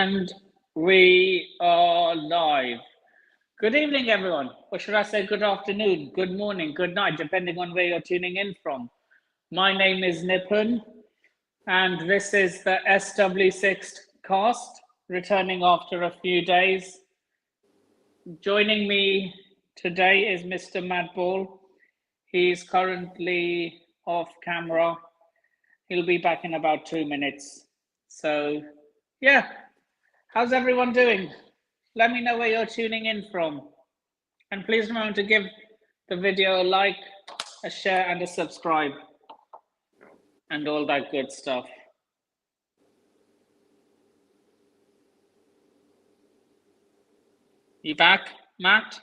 And we are live. Good evening, everyone. Or should I say good afternoon, good morning, good night, depending on where you're tuning in from. My name is Nipun, and this is the SW6 Cast, returning after a few days. Joining me today is Mr. Matt Ball. He's currently off camera. He'll be back in about 2 minutes. So, yeah, how's everyone doing? Let me know where you're tuning in from. And please remember to give the video a like, a share, and a subscribe, and all that good stuff. You back, Matt?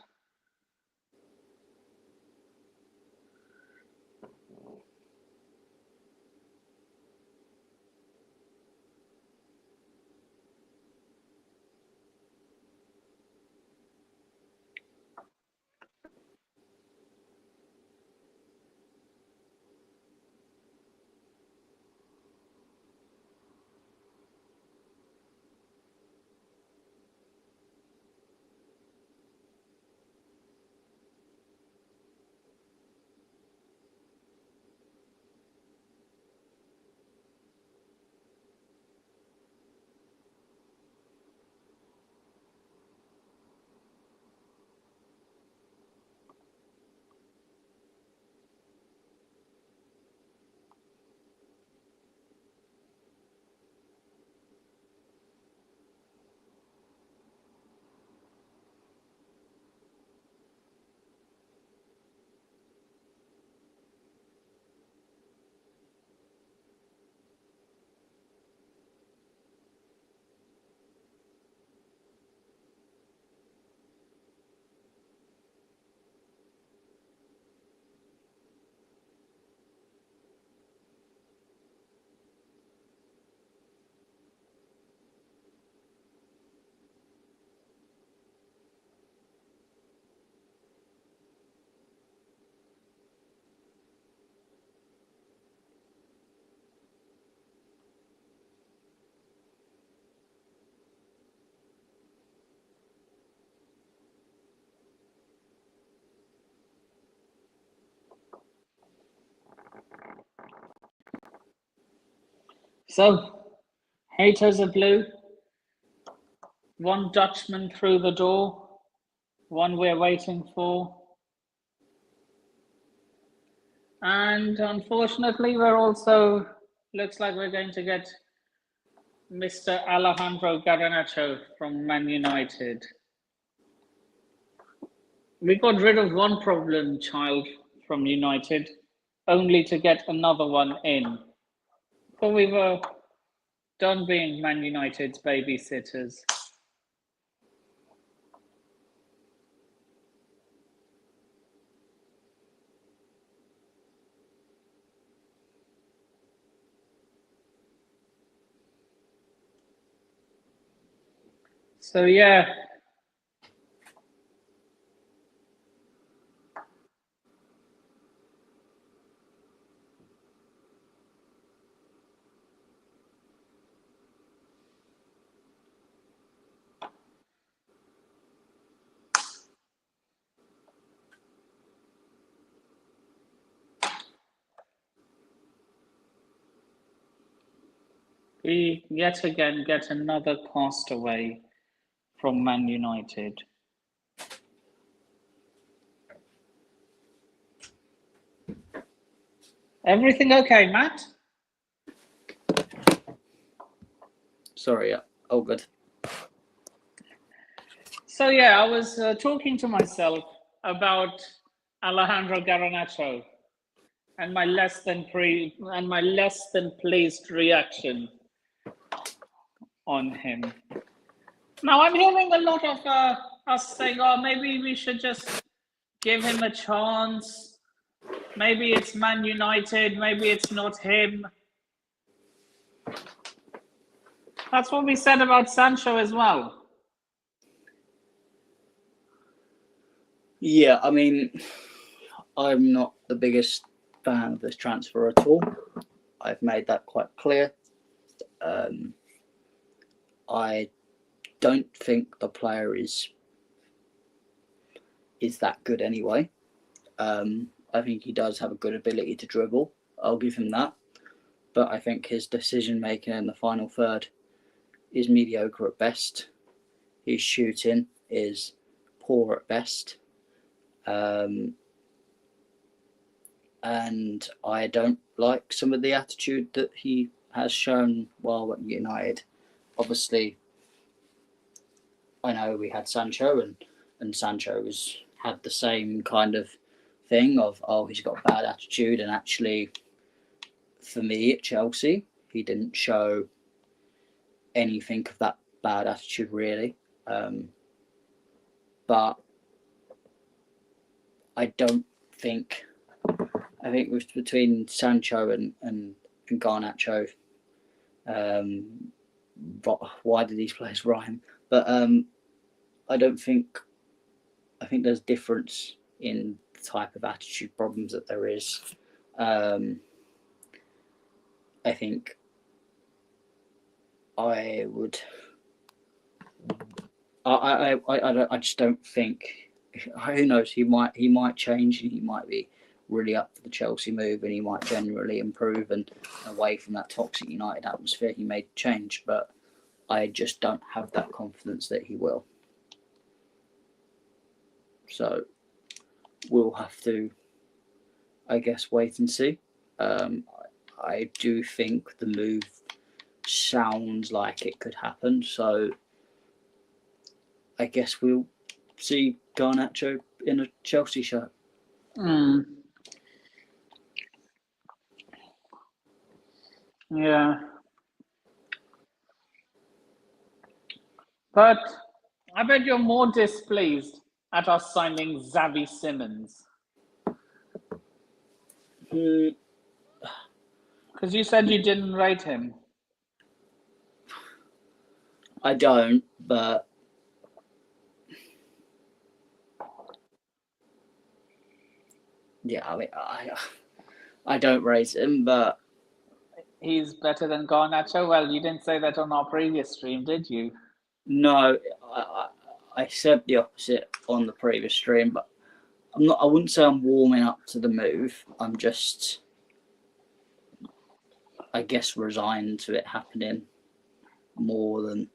So, haters are blue. One Dutchman through the door. One we're waiting for. And unfortunately, we're also, looks like we're going to get Mr. Alejandro Garnacho from Man United. We got rid of one problem child from United, only to get another one in. But we were done being Man United's babysitters. So yeah. We yet again get another castaway from Man United. Everything okay, Matt? Sorry, yeah. Oh, good. So yeah, I was talking to myself about Alejandro Garnacho and my less than pleased reaction on him. Now I'm hearing a lot of us saying, "Oh, maybe we should just give him a chance. Maybe it's Man United. Maybe it's not him." That's what we said about Sancho as well. Yeah, I mean, I'm not the biggest fan of this transfer at all. I've made that quite clear. I don't think the player is that good anyway. I think he does have a good ability to dribble. I'll give him that. But I think his decision making in the final third is mediocre at best. His shooting is poor at best. And I don't like some of the attitude that he has shown while at United. Obviously, I know we had Sancho, and Sancho had the same kind of thing of, oh, he's got a bad attitude, and actually, for me at Chelsea, he didn't show anything of that bad attitude really. But I think it was between Sancho and Garnacho. Why did these players rhyme? But I think there's difference in the type of attitude problems that there is. I think I just don't think. Who knows? He might change, and he might be really up for the Chelsea move, and he might generally improve and away from that toxic United atmosphere. He may change, but I just don't have that confidence that he will. So we'll have to, I guess, wait and see. I do think the move sounds like it could happen, so I guess we'll see Garnacho in a Chelsea shirt. Yeah. But I bet you're more displeased at us signing Xavi Simons. Because you said you didn't rate him. I don't, but yeah, I mean, I don't rate him, but he's better than Garnacho. Well, you didn't say that on our previous stream, did you? No, I said the opposite on the previous stream, but I wouldn't say I'm warming up to the move. I'm just, I guess, resigned to it happening more than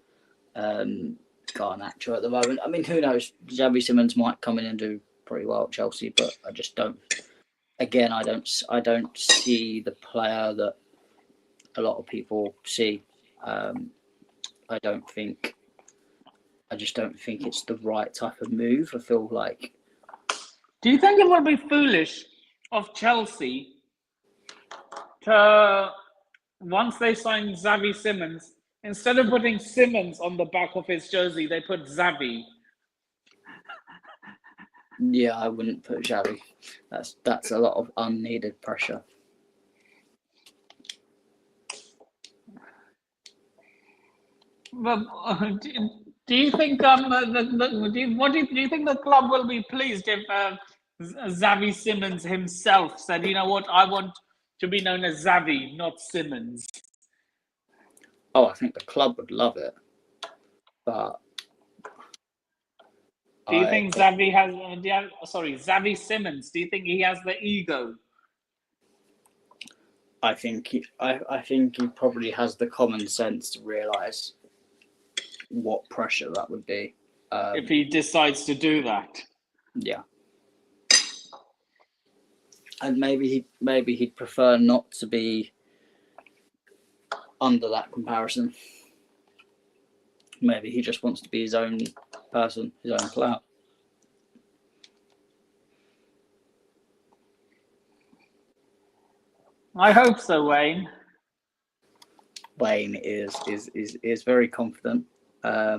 Garnacho at the moment. I mean, who knows? Xavi Simons might come in and do pretty well at Chelsea, but I just don't. Again, I don't see the player that a lot of people see. I just don't think it's the right type of move. I feel like. Do you think it would be foolish of Chelsea to, once they sign Xavi Simons, instead of putting Simons on the back of his jersey, they put Xavi? Yeah, I wouldn't put Xavi. That's a lot of unneeded pressure. Well, do you think do you think the club will be pleased if Xavi Simons himself said, you know what, I want to be known as Xavi, not Simons? Oh, I think the club would love it, but do you think Xavi Xavi Simons? Do you think he has the ego? I think he probably has the common sense to realise what pressure that would be if he decides to do that. Yeah, and maybe he'd prefer not to be under that comparison. Maybe he just wants to be his own person, his own player. I hope so, Wayne. Wayne is very confident. For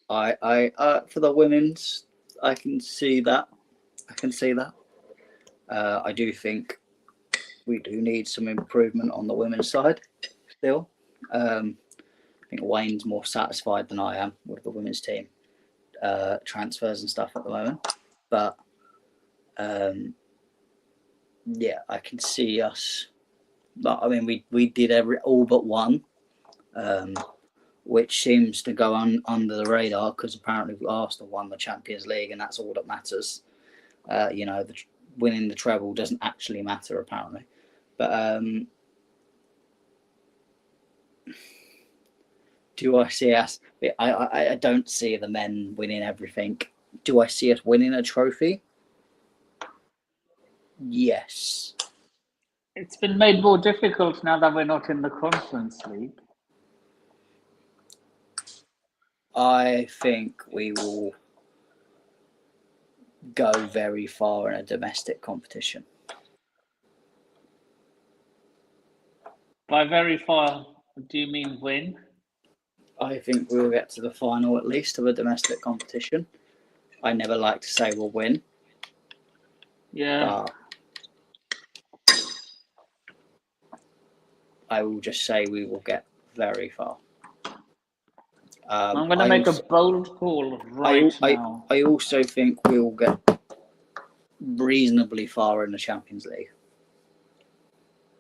the women's, I can see that. I do think we do need some improvement on the women's side still. I think Wayne's more satisfied than I am with the women's team transfers and stuff at the moment. But yeah, I can see us. But I mean, we did all but one. which seems to go under the radar because apparently Arsenal won the Champions League and that's all that matters. Winning the treble doesn't actually matter apparently. But do I see us? I don't see the men winning everything. Do I see us winning a trophy? Yes. It's been made more difficult now that we're not in the Conference League. I think we will go very far in a domestic competition. By very far, do you mean win? I think we'll get to the final at least of a domestic competition. I never like to say we'll win. Yeah. But I will just say we will get very far. I'm going to make a bold call now. I also think we will get reasonably far in the Champions League.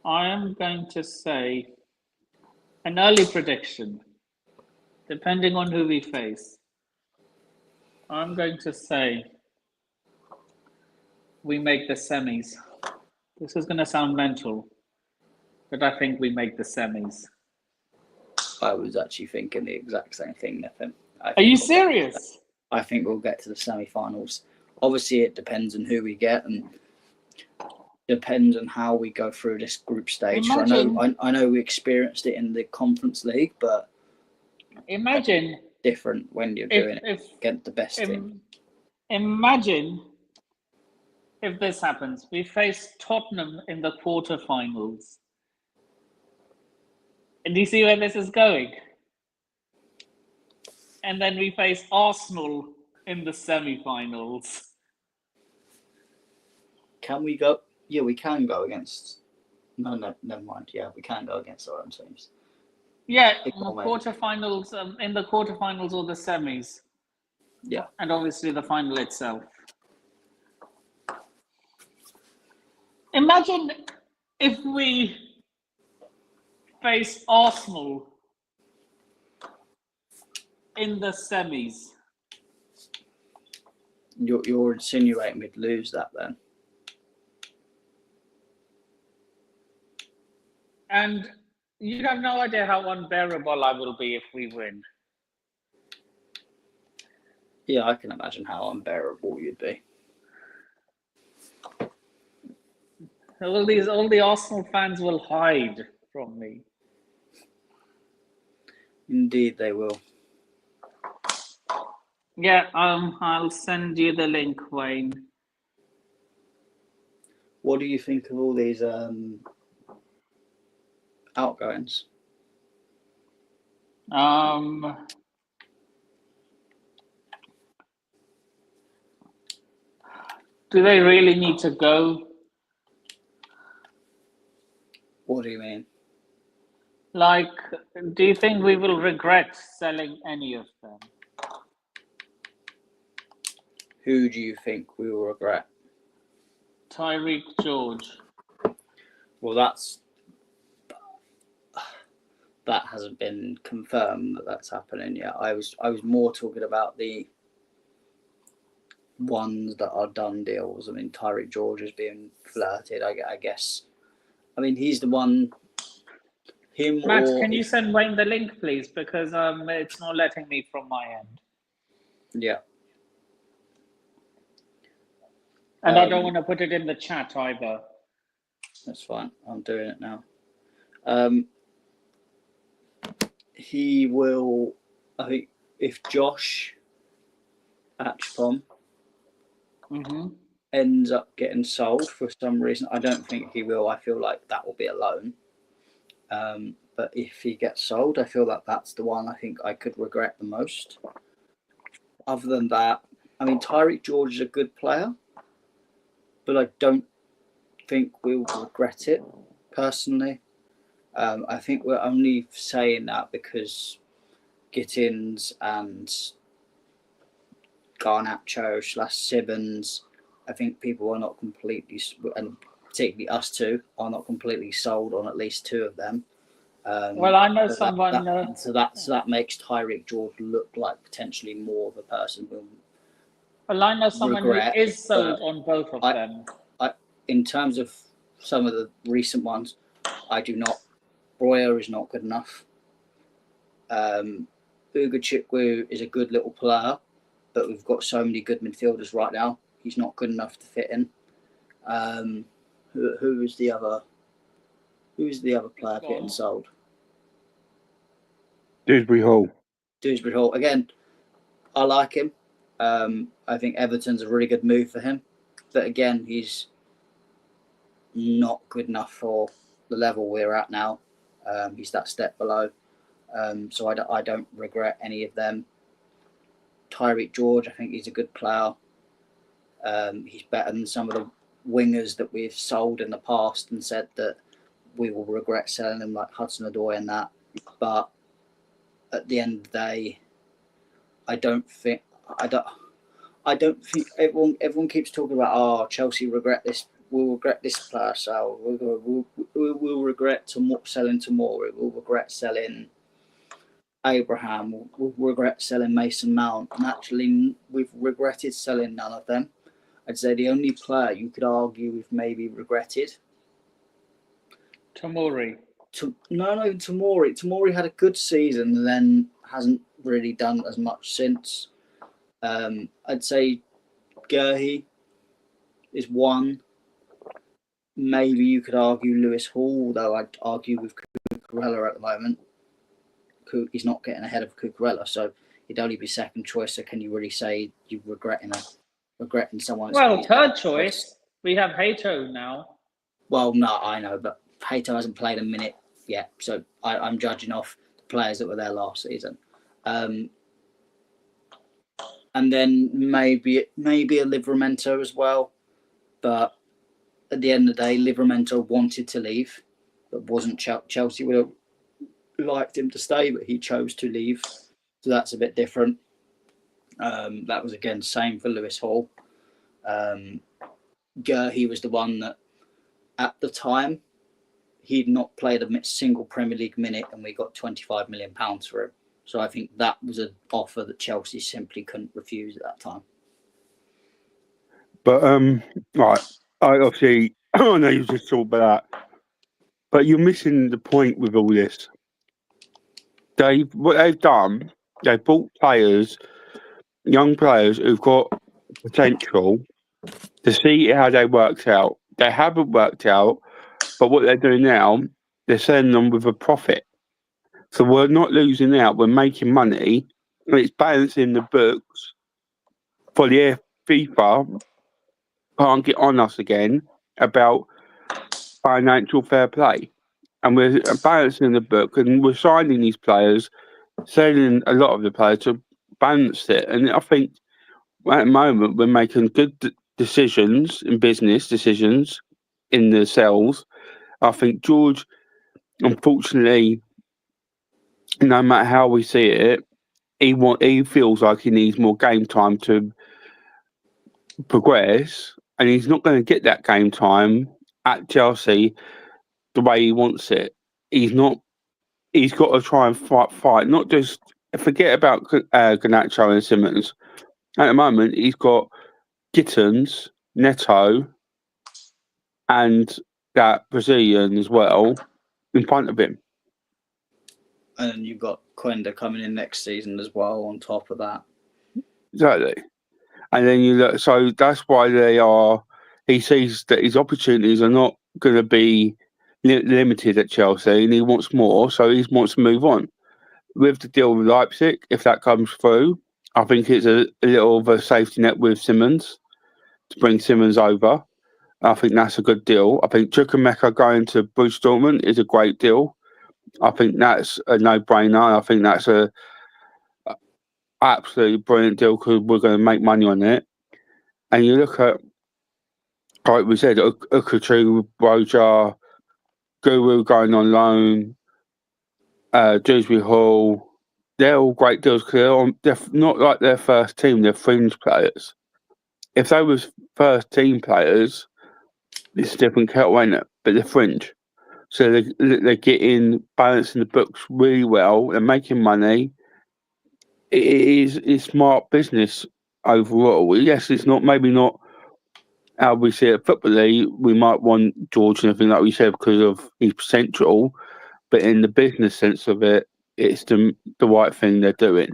I am going to say an early prediction, depending on who we face. I'm going to say we make the semis. This is going to sound mental, but I think we make the semis. I was actually thinking the exact same thing, Nathan. Are you serious? I think we'll get to the semi-finals. Obviously, it depends on who we get and depends on how we go through this group stage. I know we experienced it in the Conference League, but imagine it's different when you're doing it against the best team. Imagine if this happens. We face Tottenham in the quarterfinals. And do you see where this is going? And then we face Arsenal in the semi-finals. Can we go? Yeah, we can go against. No, never mind. Yeah, we can go against our own teams. Yeah, quarterfinals, in the quarterfinals or the semis. Yeah. And obviously the final itself. Imagine if we face Arsenal in the semis. You're insinuating we'd lose that then? And you have no idea how unbearable I will be if we win. Yeah, I can imagine how unbearable you'd be. All the Arsenal fans will hide from me. Indeed, they will. Yeah, I'll send you the link, Wayne. What do you think of all these outgoings? Do they really need to go? What do you mean? Like, do you think we will regret selling any of them? Who do you think we will regret? Tyreek George. Well, that hasn't been confirmed that's happening yet. I was more talking about the ones that are done deals. I mean, Tyreek George is being flirted, I guess. I mean, he's the one. Matt, can you send Wayne the link, please? Because it's not letting me from my end. Yeah. And I don't want to put it in the chat either. That's fine. I'm doing it now. He will. I think if Josh Atchpom ends up getting sold for some reason, I don't think he will. I feel like that will be a loan. But if he gets sold, I feel like that's the one I think I could regret the most. Other than that, I mean, Tyreek George is a good player, but I don't think we'll regret it personally. I think we're only saying that because Gittins and Garnacho/Simmons, I think people are not completely, and particularly us two, are not completely sold on at least two of them. Well, I know So someone. that makes Tyreek George look like potentially more of a person we'll Well, I know someone who regret. is sold But on both of I, them. in terms of some of the recent ones, I do not. Breuer is not good enough. Ugo Chikwu is a good little player, but we've got so many good midfielders right now. He's not good enough to fit in. Who is the other? Who's the other player getting sold? Dewsbury Hall. Dewsbury Hall. Again, I like him. I think Everton's a really good move for him. But again, he's not good enough for the level we're at now. He's that step below. So I don't regret any of them. Tyreek George, I think he's a good player. He's better than some of the wingers that we've sold in the past and said that we will regret selling them, like Hudson-Odoi and that. But at the end of the day, I don't think everyone keeps talking about Chelsea regret this. We'll regret this player, so we'll regret selling Tomori. We'll regret selling Abraham. We'll regret selling Mason Mount. And actually, we've regretted selling none of them. I'd say the only player you could argue we've maybe regretted. Tomori. No, Tomori. Tomori had a good season and then hasn't really done as much since. I'd say Gerhi is one. Maybe you could argue Lewis Hall, though I'd argue with Cucurella at the moment. He's not getting ahead of Cucurella, so he'd only be second choice. So can you really say you're regretting someone? Well, third choice, we have Hato now. Well, no, I know, but Hato hasn't played a minute yet, so I'm judging off the players that were there last season. And then maybe a Livramento as well, but at the end of the day, Livramento wanted to leave, but wasn't Chelsea would have liked him to stay, but he chose to leave, so that's a bit different. That was again same for Lewis Hall. He was the one that at the time he'd not played a single Premier League minute, and we got £25 million for him. So I think that was an offer that Chelsea simply couldn't refuse at that time. But right, I obviously I know you just talked about that, but you're missing the point with all this. What they've done, they've bought players, young players who've got potential, to see how they worked out. They haven't worked out, but what they're doing now, they're selling them with a profit. So we're not losing out, we're making money, and it's balancing the books for the FIFA can't get on us again about financial fair play. And we're balancing the book, and we're signing these players, selling a lot of the players to balance it. And I think at the moment we're making good decisions in business decisions in the sales. I think George, unfortunately, no matter how we see it, he feels like he needs more game time to progress, and he's not going to get that game time at Chelsea the way he wants it. He's not. He's got to try and fight. Not just forget about Garnacho and Simmons. At the moment, he's got Gittins, Neto, and that Brazilian as well in front of him. And then you've got Quenda coming in next season as well on top of that. Exactly. And then you look, so that's why he sees that his opportunities are not going to be limited at Chelsea, and he wants more, so he wants to move on. With the deal with Leipzig, if that comes through, I think it's a little of a safety net with Simmons to bring Simmons over. I think that's a good deal. I think Chukwuemeka going to Borussia Dortmund is a great deal. I think that's a no-brainer. I think that's a absolutely brilliant deal because we're going to make money on it. And you look at, like we said, Ukuchu, Roja, Guru going on loan, Dewsbury Hall, they're all great deals because they're not like their first team, they're fringe players. If they was first team players, it's a different kettle, ain't it? But they're fringe. So they're getting balancing the books really well. They're making money. It's smart business overall. Yes, it's not maybe not how we see it footballly. We might want George and everything like we said because of his potential, but in the business sense of it, it's the right thing they're doing,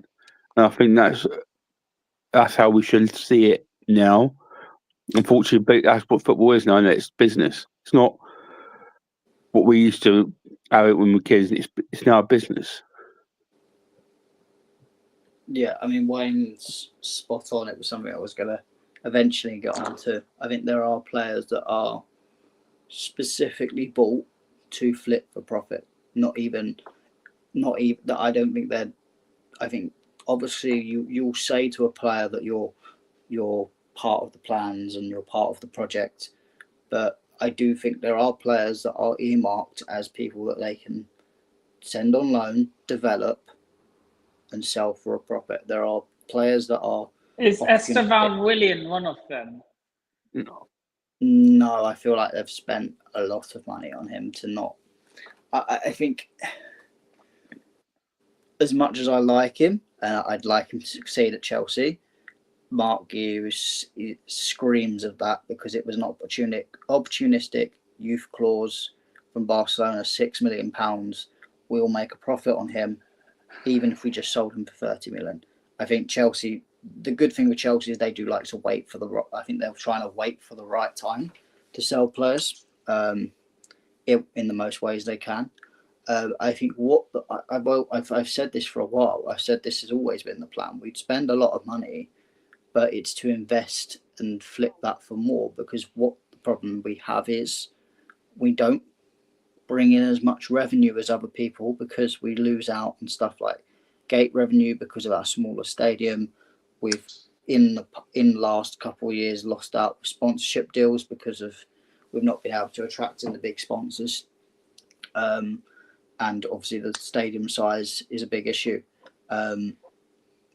and I think that's how we should see it now. Unfortunately, that's what football is now, and it's business. It's not what we used to have it when we were kids. It's now a business. Yeah, I mean, Wayne's spot on. It was something I was going to eventually get onto. I think there are players that are specifically bought to flip for profit. Not even that. I don't think they're. I think obviously you'll say to a player that you're part of the plans and you're part of the project, but I do think there are players that are earmarked as people that they can send on loan, develop, and sell for a profit. There are players that are. Is Esteban Willian one of them? No, I feel like they've spent a lot of money on him to not. I think as much as I like him, I'd like him to succeed at Chelsea. Mark Guiu screams of that because it was an opportunistic youth clause from Barcelona, £6 million. We'll make a profit on him, even if we just sold him for 30 million. I think Chelsea. The good thing with Chelsea is they do like to wait for I think they're trying to wait for the right time to sell players, in the most ways they can. I think I've said this for a while. I've said this has always been the plan. We'd spend a lot of money, but it's to invest and flip that for more, because what the problem we have is we don't bring in as much revenue as other people because we lose out on stuff like gate revenue because of our smaller stadium. We've in the last couple of years lost out with sponsorship deals because we've not been able to attract in the big sponsors, and obviously the stadium size is a big issue.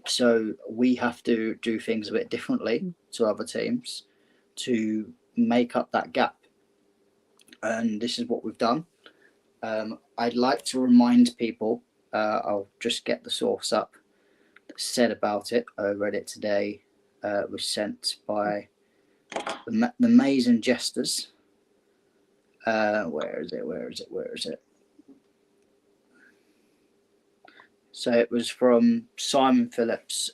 So we have to do things a bit differently to other teams to make up that gap, and this is what we've done. I'd like to remind people. I'll just get the source up. Said about it. I read it today. It was sent by the Mays and Jesters. Where is it? So it was from Simon Phillips,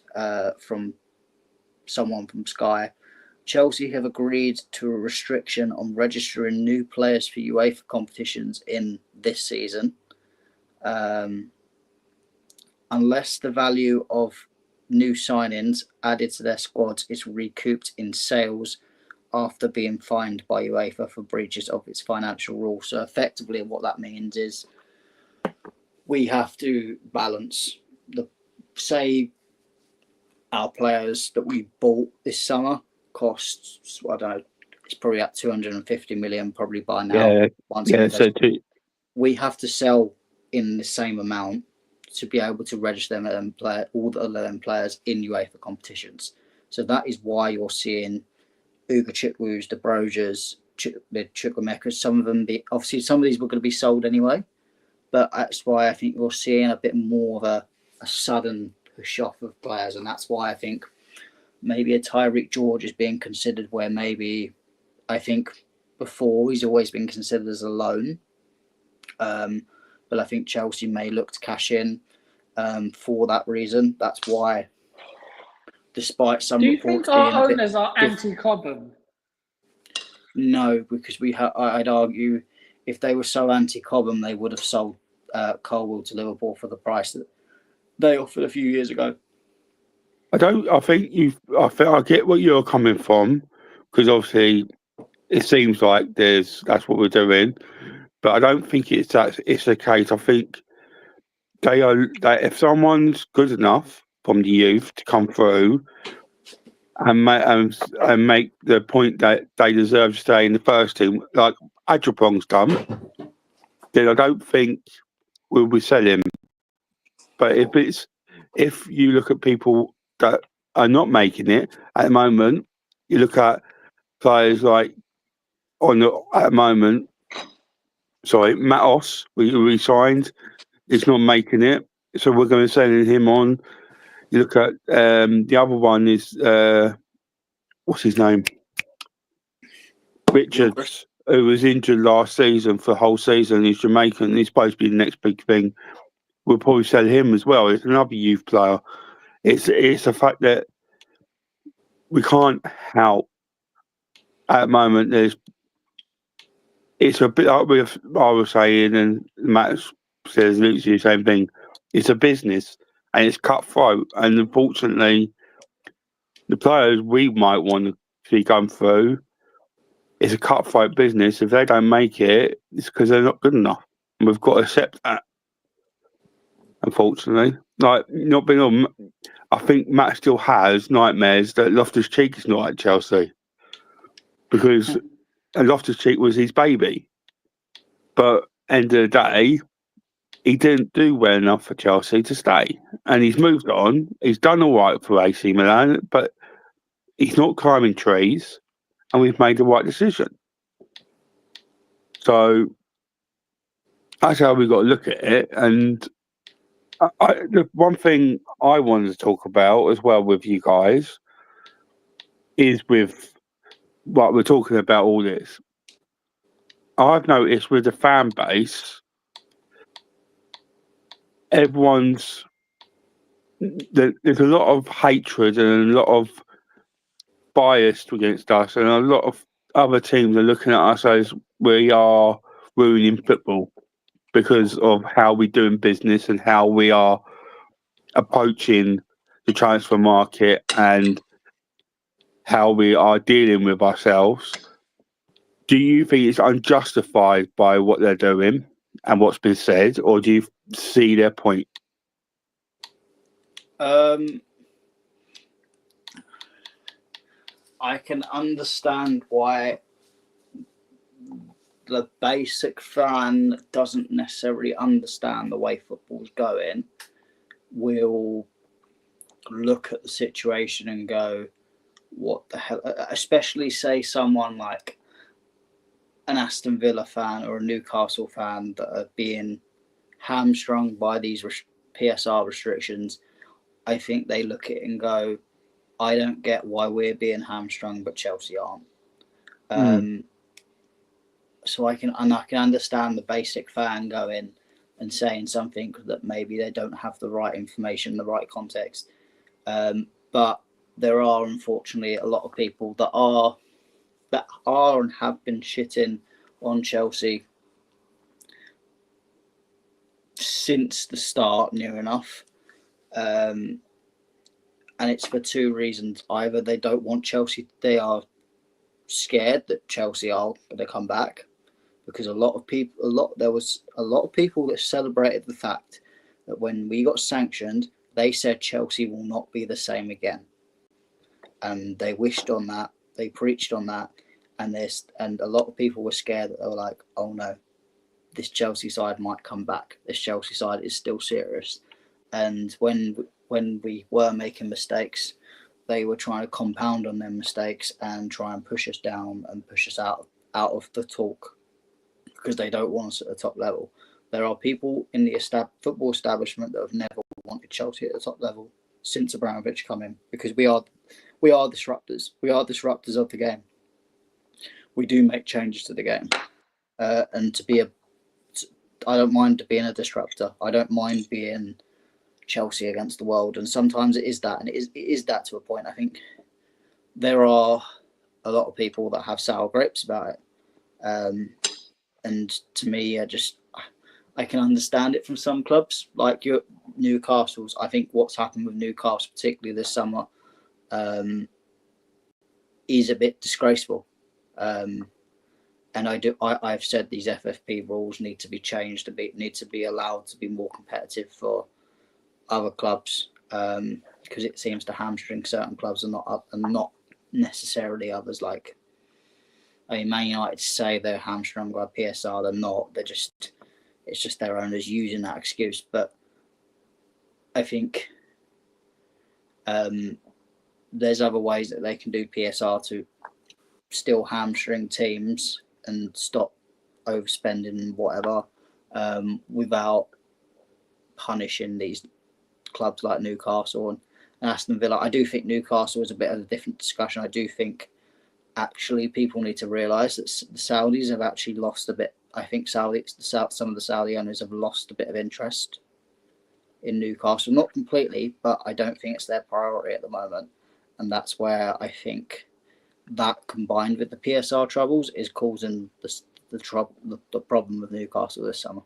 from someone from Sky. Chelsea have agreed to a restriction on registering new players for UEFA competitions in this season. Unless the value of new signings added to their squads is recouped in sales after being fined by UEFA for breaches of its financial rules. So effectively what that means is we have to balance say our players that we bought this summer costs, I don't know, it's probably at 250 million probably by now. We have to sell in the same amount to be able to register them all the other players in UEFA competitions. So that is why you're seeing Uga Chikwus, the Brojas, the Chukwuemekas, some of them obviously some of these were going to be sold anyway, but that's why I think you're seeing a bit more of a sudden push off of players, and that's why I think maybe a Tyreek George is being considered where maybe I think before he's always been considered as a loan. But I think Chelsea may look to cash in for that reason. That's why, despite some reports being do you think our owners are anti-Cobham? No, because I'd argue if they were so anti-Cobham, they would have sold Colwell to Liverpool for the price that they offered a few years ago. I get what you're coming from, because obviously it seems like that's what we're doing, but I don't think it's the case. I think if someone's good enough from the youth to come through and make the point that they deserve to stay in the first team, like Adjapong's done, then I don't think we'll be selling. But if you look at people that are not making it at the moment, you look at players like at the moment, sorry, Matos, we signed. He's not making it, so we're going to send him on. You look at the other one is what's his name? Richards, who was injured last season for the whole season. He's Jamaican. He's supposed to be the next big thing. We'll probably sell him as well. It's another youth player. It's the fact that we can't help at the moment. It's a bit like I was saying, and Matt says literally the same thing. It's a business and it's cutthroat. And unfortunately, the players we might want to see come through, it's a cutthroat business. If they don't make it, it's because they're not good enough. And we've got to accept that, unfortunately. Like, not being on, I think Matt still has nightmares that Loftus-Cheek is not at Chelsea. Because Loftus-Cheek was his baby. But end of the day, he didn't do well enough for Chelsea to stay. And he's moved on. He's done all right for AC Milan, but he's not climbing trees. And we've made the right decision. So that's how we've got to look at it. And the one thing I wanted to talk about as well with you guys is with what we're talking about all this. I've noticed with the fan base, there's a lot of hatred and a lot of bias against us, and a lot of other teams are looking at us as we are ruining football because of how we're doing business and how we are approaching the transfer market and how we are dealing with ourselves. Do you think it's unjustified by what they're doing and what's been said, or do you see their point? I can understand why the basic fan doesn't necessarily understand the way football's going, will look at the situation and go, what the hell? Especially say someone like an Aston Villa fan or a Newcastle fan that are being hamstrung by these PSR restrictions. I think they look at it and go, I don't get why we're being hamstrung, but Chelsea aren't. So I can understand the basic fan going and saying something that maybe they don't have the right information, the right context. But there are unfortunately a lot of people that are and have been shitting on Chelsea since the start, near enough. And it's for two reasons. Either they don't want Chelsea, they are scared that Chelsea are going to come back, because there was a lot of people that celebrated the fact that when we got sanctioned, they said Chelsea will not be the same again, and they wished on that, they preached on that, and a lot of people were scared that they were like, oh no, this Chelsea side might come back. This Chelsea side is still serious. And when we were making mistakes, they were trying to compound on their mistakes and try and push us down and push us out of the talk, because they don't want us at the top level. There are people in the football establishment that have never wanted Chelsea at the top level since Abramovich come in, because we are disruptors. We are disruptors of the game. We do make changes to the game, and I don't mind being a disruptor. I don't mind being Chelsea against the world, and sometimes it is that, and it is that to a point. I think there are a lot of people that have sour grapes about it, and to me, I can understand it from some clubs like Newcastle's. I think what's happened with Newcastle, particularly this summer, is a bit disgraceful. And I've said these FFP rules need to be changed need to be allowed to be more competitive for other clubs, because it seems to hamstring certain clubs and not necessarily others. Like, I mean, Man United say they're hamstrung by PSR, they're not. It's just their owners using that excuse. But I think there's other ways that they can do PSR to still hamstring teams and stop overspending and whatever, without punishing these clubs like Newcastle and Aston Villa. I do think Newcastle is a bit of a different discussion. I do think actually people need to realise that the Saudis have actually lost a bit. I think some of the Saudi owners have lost a bit of interest in Newcastle. Not completely, but I don't think it's their priority at the moment. And that's where I think that combined with the PSR troubles is causing the problem with Newcastle this summer.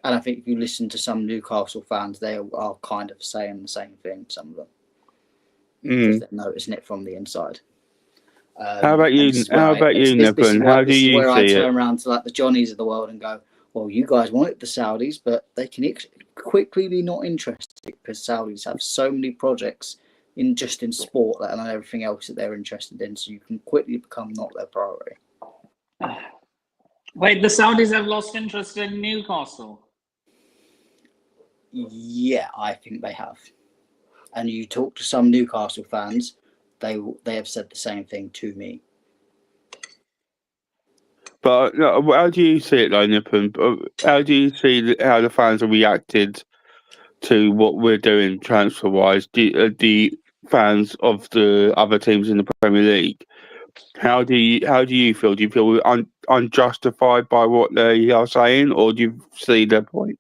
And I think if you listen to some Newcastle fans, they are kind of saying the same thing, some of them. Because they're noticing it from the inside. How about you, Nippon? How do you see it? This is where I turn around to like the Johnnies of the world and go, well, you guys wanted the Saudis, but they can quickly be not interested because Saudis have so many projects in sport, let alone everything else that they're interested in. So you can quickly become not their priority. Wait, the Saudis have lost interest in Newcastle? Yeah, I think they have. And you talk to some Newcastle fans, they have said the same thing to me. But how do you see it, though, Nippon? How do you see how the fans have reacted to what we're doing transfer-wise? The fans of the other teams in the Premier League, how do you feel? Do you feel unjustified by what they are saying, or do you see their point?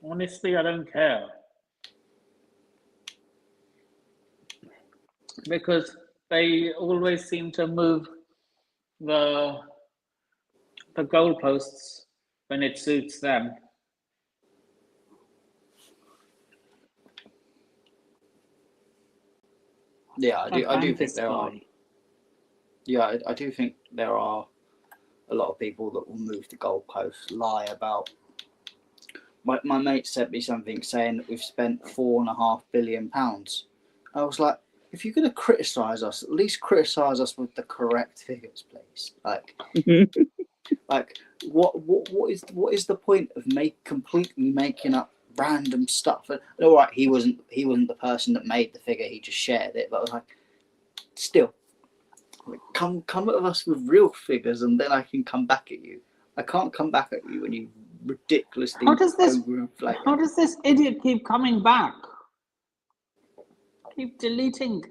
Honestly, I don't care. Because they always seem to move the goalposts when it suits them. Yeah, I do think there are. Yeah, I do think there are a lot of people that will move the goalposts, lie about. My mate sent me something saying that we've spent £4.5 billion. I was like, if you're going to criticise us, at least criticise us with the correct figures, please. Like, what is the point of completely making up random stuff? And all right, he wasn't the person that made the figure; he just shared it. But I was like, still, come at us with real figures, and then I can come back at you. I can't come back at you when you ridiculously overinflate. How does this idiot keep coming back? Keep deleting,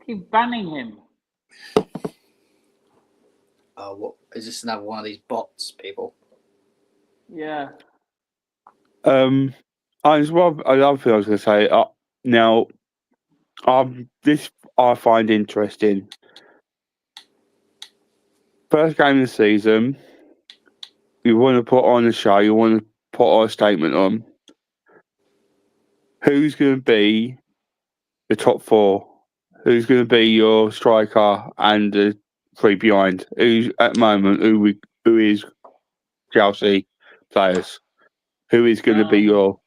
keep banning him. Oh, what is this? Another one of these bots, people? Yeah. Another thing I was going to say. Now, this I find interesting. First game of the season, you want to put on a show, you want to put a statement on. Who's going to be the top four? Who's going to be your striker and the three behind? Who's at the moment? Who is Chelsea players? Who is going to be your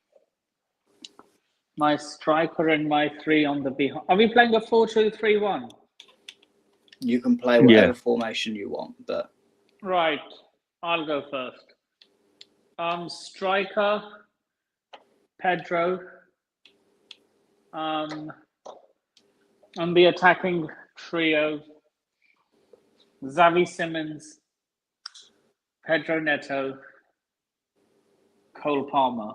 my striker and my three on the behind? Are we playing a 4-2-3-1? You can play whatever formation you want, but right, I'll go first. Striker, Pedro. And the attacking trio: Xavi Simons, Pedro Neto, Cole Palmer.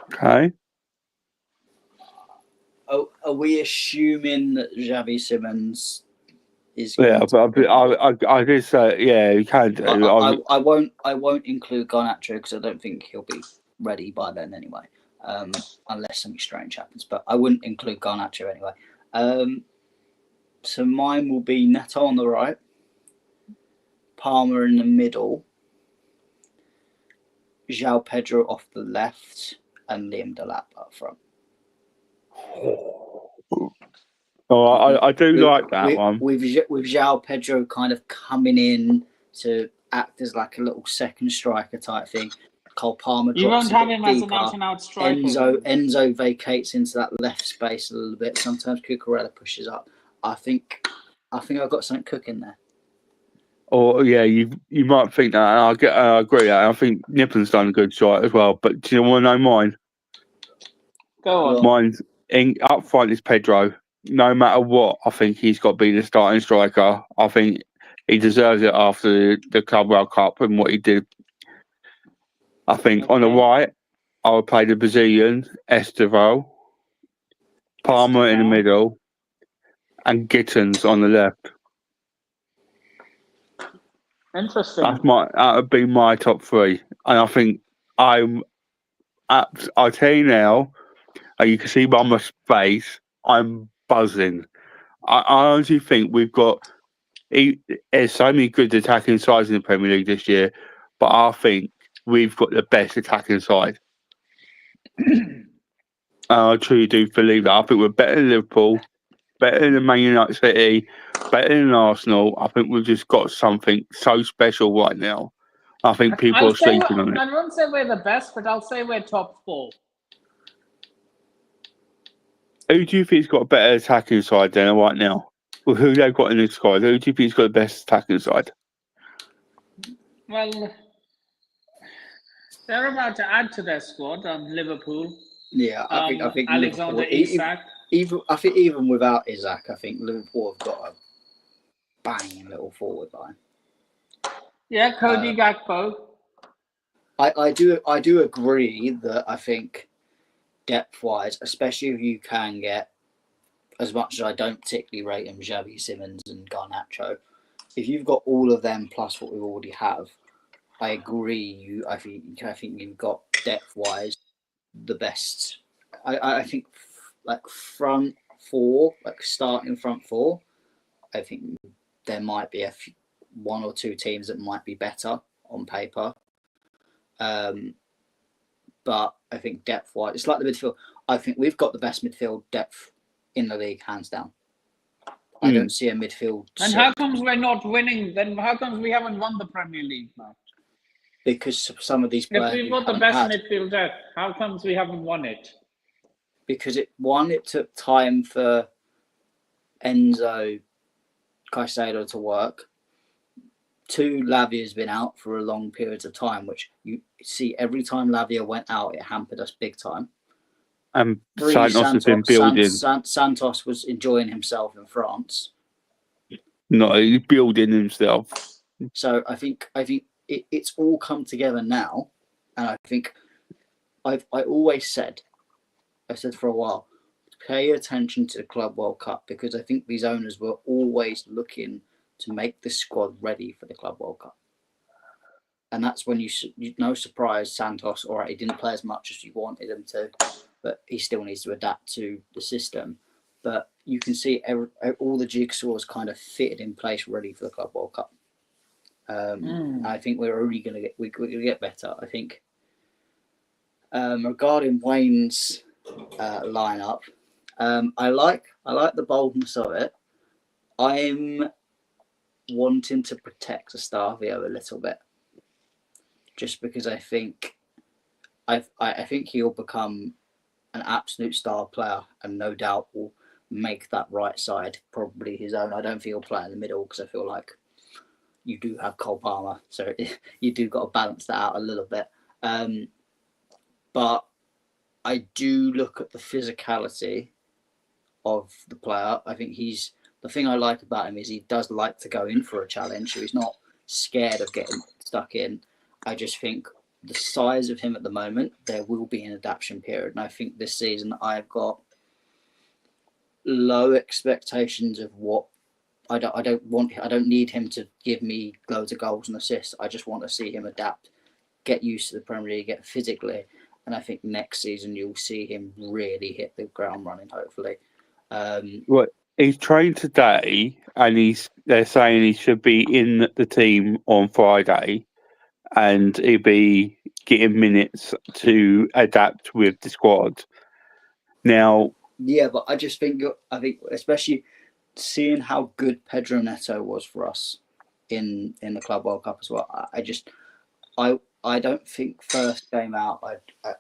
Okay. Are we assuming that Xavi Simons is? Yeah, but I did say you can do. I won't include Garnacho because I don't think he'll be ready by then anyway, unless something strange happens. But I wouldn't include Garnacho anyway. So mine will be Neto on the right, Palmer in the middle, João Pedro off the left, and Liam Delap up front. Oh, I do like that one. With João Pedro kind of coming in to act as like a little second striker type thing. Cole Palmer drops. You won't have him deeper. as an out-and-out striker. Enzo vacates into that left space a little bit. Sometimes Cucurella pushes up. I think I've got something cooking there. Oh yeah, you might think that. And I agree. I think Nippon's done a good shot as well. But do you want to know mine? Go on. Mine's up front is Pedro. no matter what, I think he's got to be the starting striker. I think he deserves it after the Club World Cup and what he did. I think on the right, I would play the Brazilian, Estevao, Palmer in the middle, and Gittins on the left. Interesting. That would be my top three. And I think I'll tell you now, you can see by my face, I'm buzzing. I honestly think we've got there's so many good attacking sides in the Premier League this year, but I think we've got the best attacking side. I truly do believe that. I think we're better than Liverpool, better than Man United City, better than Arsenal. I think we've just got something so special right now. I think people are sleeping on it. I won't say we're the best, but I'll say we're top 4. Who do you think's got a better attacking side than right now? Well, who they've got in the squad? Who do you think's got the best attacking side? Well, they're about to add to their squad on Liverpool. Yeah, I think Alexander Isak. Even without Isak, I think Liverpool have got a banging little forward line. Yeah, Cody Gakpo. I do agree that I think depth-wise, especially if you can get, as much as I don't particularly rate him, Xavi Simons and Garnacho, if you've got all of them plus what we already have, I agree. I think you've got depth-wise the best. I think like front four, like starting front four, I think there might be one or two teams that might be better on paper. But I think depth-wise, it's like the midfield. I think we've got the best midfield depth in the league, hands down. I don't see a midfield. And how comes we're not winning? Then how comes we haven't won the Premier League now? Because some of these players. If we've got the best midfield depth, how comes we haven't won it? Because it took time for Enzo Caicedo to work. 2, Lavia's been out for a long periods of time, which you see every time Lavia went out, it hampered us big time. And 3, Santos has been building. Santos was enjoying himself in France. No, he's building himself. So I think it's all come together now, and I think I always said, I said for a while, pay attention to the Club World Cup, because I think these owners were always looking to make the squad ready for the Club World Cup. And that's when you no surprise, Santos, all right, he didn't play as much as you wanted him to, but he still needs to adapt to the system. But you can see all the jigsaws kind of fitted in place, ready for the Club World Cup. I think we're only going to get better. I think regarding Wayne's lineup, I like the boldness of it. I'm wanting to protect Estavio a little bit, just because I think he'll become an absolute star player, and no doubt will make that right side probably his own. I don't think he'll play in the middle, because I feel like you do have Cole Palmer, so you do got to balance that out a little bit. But I do look at the physicality of the player. I think the thing I like about him is he does like to go in for a challenge, so he's not scared of getting stuck in. I just think the size of him at the moment, there will be an adaptation period, and I think this season I've got low expectations of what I don't need him to give me loads of goals and assists. I just want to see him adapt, get used to the Premier League, get physically, and I think next season you'll see him really hit the ground running, hopefully. Well, he's trained today, and they're saying he should be in the team on Friday, and he'll be getting minutes to adapt with the squad. Now, yeah, but I think especially seeing how good Pedro Neto was for us in the Club World Cup as well. I don't think first game out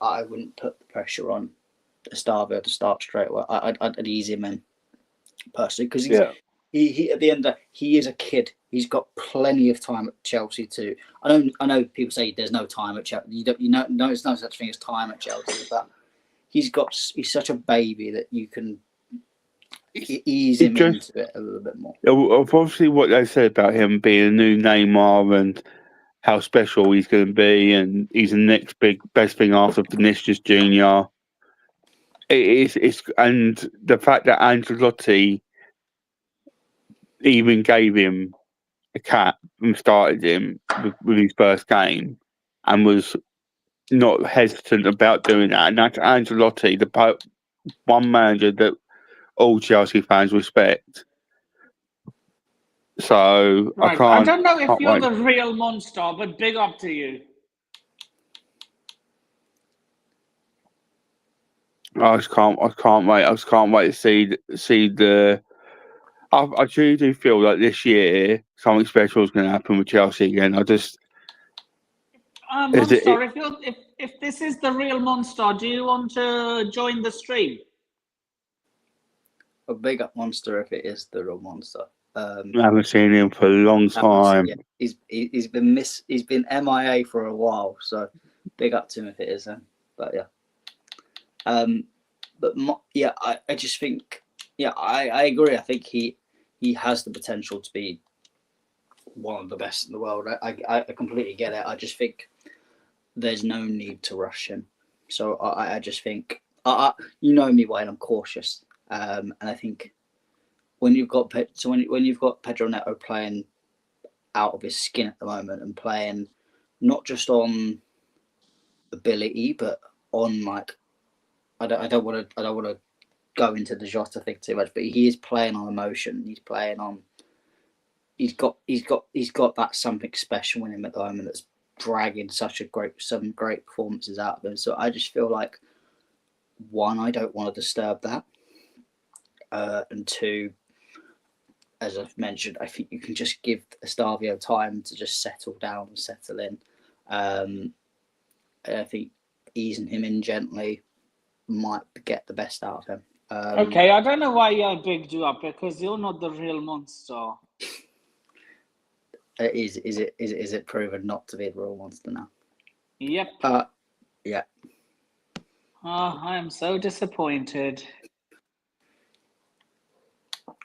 I wouldn't put the pressure on Estavio to start straight away. I'd ease him in personally, because he at the end of, he is a kid. He's got plenty of time at Chelsea too. I know people say there's no time at Chelsea. There's no such thing as time at Chelsea, but he's such a baby that you can. ease him into it a little bit more. Obviously, what they said about him being a new Neymar and how special he's going to be, and he's the next best thing after Vinicius Junior. And the fact that Ancelotti even gave him a cap and started him with his first game, and was not hesitant about doing that. And that's Ancelotti, the one manager that all Chelsea fans respect. So right. I don't know if you're the real monster, but big up to you. I can't wait. I just can't wait to see the. I truly do feel like this year something special is going to happen with Chelsea again. Monster, if this is the real monster, do you want to join the stream? A big up Monster if it is the real monster. I haven't seen him for a long time. He's been MIA for a while, so big up to him if it is him. But yeah, I just think I agree. I think he has the potential to be one of the best in the world. I completely get it. I just think there's no need to rush him. So I just think you know me, Wayne. I'm cautious, and I think when you've got Pedro Neto playing out of his skin at the moment and playing not just on ability but on like I don't want to go into the Jota thing too much, but he is playing on emotion. He's playing on. He's got that something special in him at the moment that's dragging some great performances out of him. So I just feel like, one, I don't want to disturb that, and two, as I've mentioned, I think you can just give Estavio time to just settle down and settle in. I think easing him in gently might get the best out of him. Okay, I don't know why I bigged you up, because you're not the real monster. Is it proven not to be the real monster now? Yep. Yeah. Oh, I am so disappointed.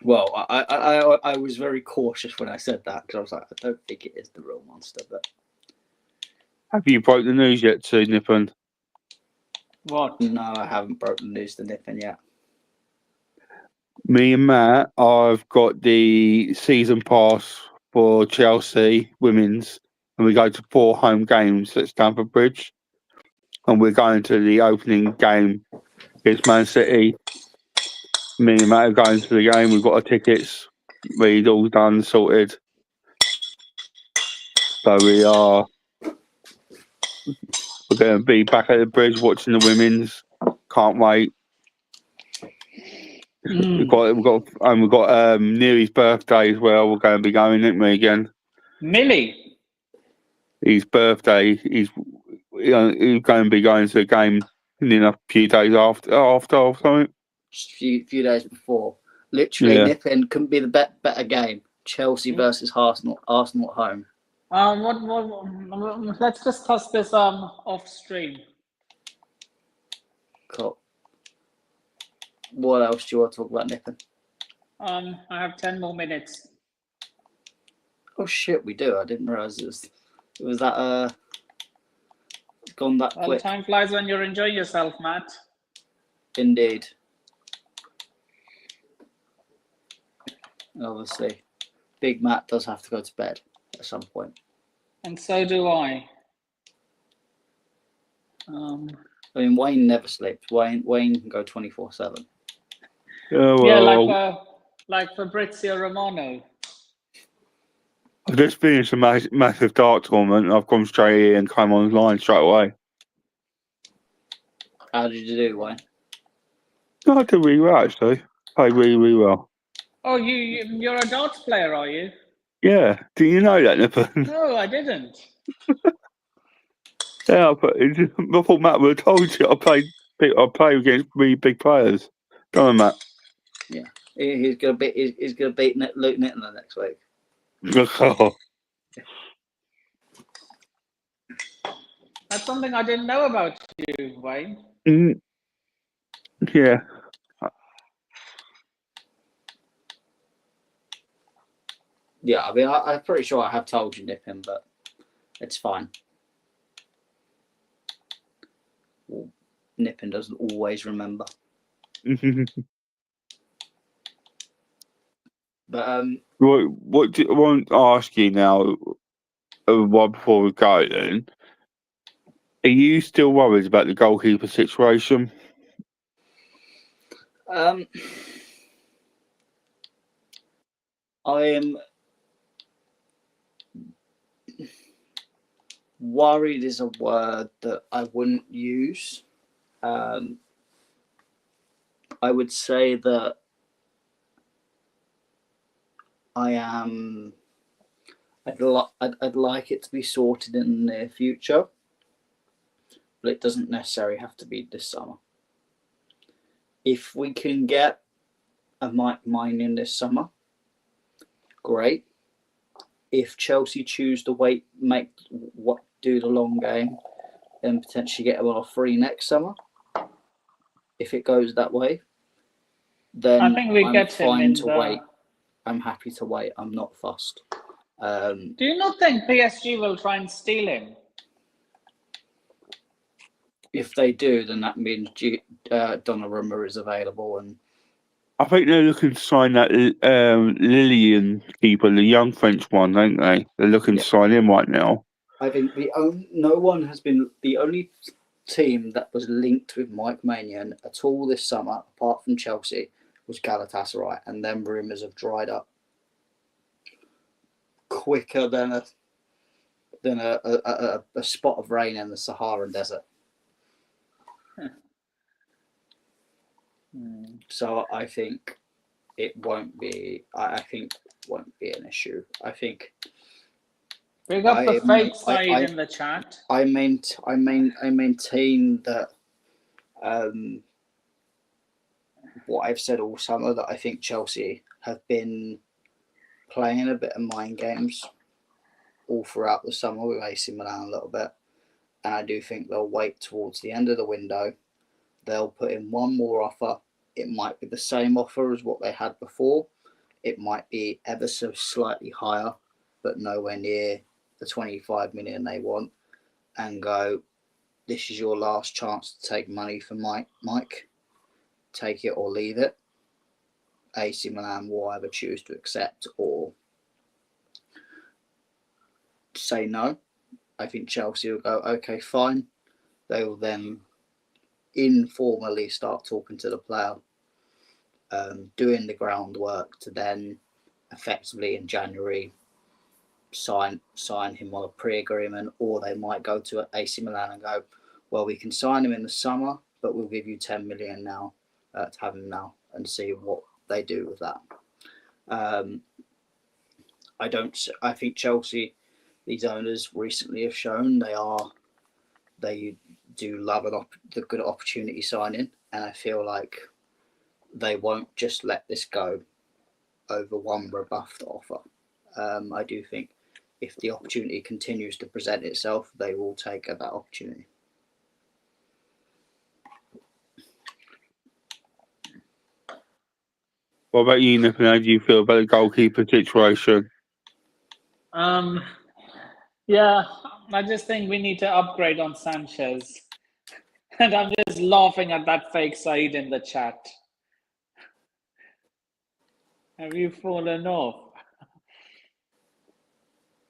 Well, I was very cautious when I said that, because I was like, I don't think it is the real monster. But have you broke the news yet to Nippon? What? No, I haven't broken the news to Nippon yet. Me and Matt, I've got the season pass for Chelsea women's, and we go to 4 home games at Stamford Bridge, and we're going to the opening game against Man City. Me and Matt are going to the game. We've got our tickets. We're all done, sorted. So we're going to be back at the bridge watching the women's. Can't wait. We've got Neary's birthday as well. We're going to be going, aren't we, again? Millie? His birthday. He's going to be going to a game in a few days after or something. Just a few days before. Literally, Nippon couldn't be the better game. Chelsea versus Arsenal at home. Let's discuss this off stream. Cool. What else do you want to talk about, Nippon? I have 10 more minutes. Oh shit, we do. I didn't realise it was that gone that quick. Time flies when you're enjoying yourself, Matt. Indeed. Obviously, Big Matt does have to go to bed at some point. And so do I. I mean, Wayne never sleeps. Wayne can go 24/7. Oh, well, yeah, like Fabrizio Romano. I've just finished a massive dart tournament, and I've gone straight here and come online straight away. How did you do, Wayne? No, I did really well, actually. Played really, really well. Oh, you're a darts player, are you? Yeah. Do you know that, Nippon? No, I didn't. Yeah, but I thought Matt would have told you. I play against really big players. Don't I, Matt? Yeah, he's gonna beat Luke Nittler next week. Oh. That's something I didn't know about you, Wayne. Yeah. Yeah, I mean, I'm pretty sure I have told you, Nippon, but it's fine. Well, Nippon doesn't always remember. But what I want to ask you now, one before we go then, are you still worried about the goalkeeper situation? I am worried is a word that I wouldn't use. I would say that I am. I'd like it to be sorted in the near future, but it doesn't necessarily have to be this summer. If we can get a Mike Mine in this summer, great. If Chelsea choose to do the long game, then potentially get him on a free next summer. If it goes that way, then I think we I'm get him fine in to the. wait. I'm happy to wait. I'm not fussed. Do you not think PSG will try and steal him? If they do, then that means Donnarumma is available, and I think they're looking to sign that Lillian keeper, the young French one, aren't they? They're looking to sign him right now. I think the only team that was linked with Mike Maignan at all this summer, apart from Chelsea, was Galatasaray, and then rumours have dried up quicker than a spot of rain in the Saharan desert. So I think it won't be. I think won't be an issue. I think. We got the fake side in the chat. I maintain that what I've said all summer, that I think Chelsea have been playing a bit of mind games all throughout the summer with AC Milan a little bit, and I do think they'll wait towards the end of the window. They'll put in one more offer. It might be the same offer as what they had before. It might be ever so slightly higher, but nowhere near the 25 million they want, and go, this is your last chance to take money for Mike. Take it or leave it. AC Milan will either choose to accept or say no. I think Chelsea will go, okay, fine. They will then informally start talking to the player, doing the groundwork to then effectively in January sign him on a pre-agreement, or they might go to AC Milan and go, well, we can sign him in the summer, but we'll give you 10 million now to have him now, and see what they do with that. I think Chelsea, these owners recently have shown they do love the good opportunity signing, and I feel like they won't just let this go over one rebuffed offer. I do think if the opportunity continues to present itself, they will take that opportunity. What about you, Nippon? How do you feel about the goalkeeper situation? Yeah, I just think we need to upgrade on Sanchez. And I'm just laughing at that fake side in the chat. Have you fallen off?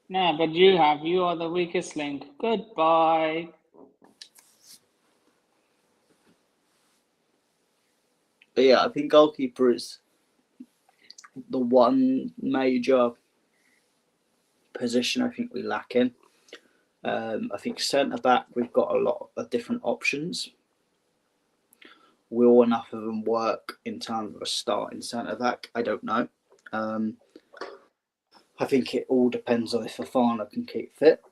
No, but you have. You are the weakest link. Goodbye. But yeah, I think goalkeeper is the one major position I think we lack in. I think centre back, we've got a lot of different options. Will enough of them work in terms of a starting centre back? I don't know. I think it all depends on if Fofana can keep fit.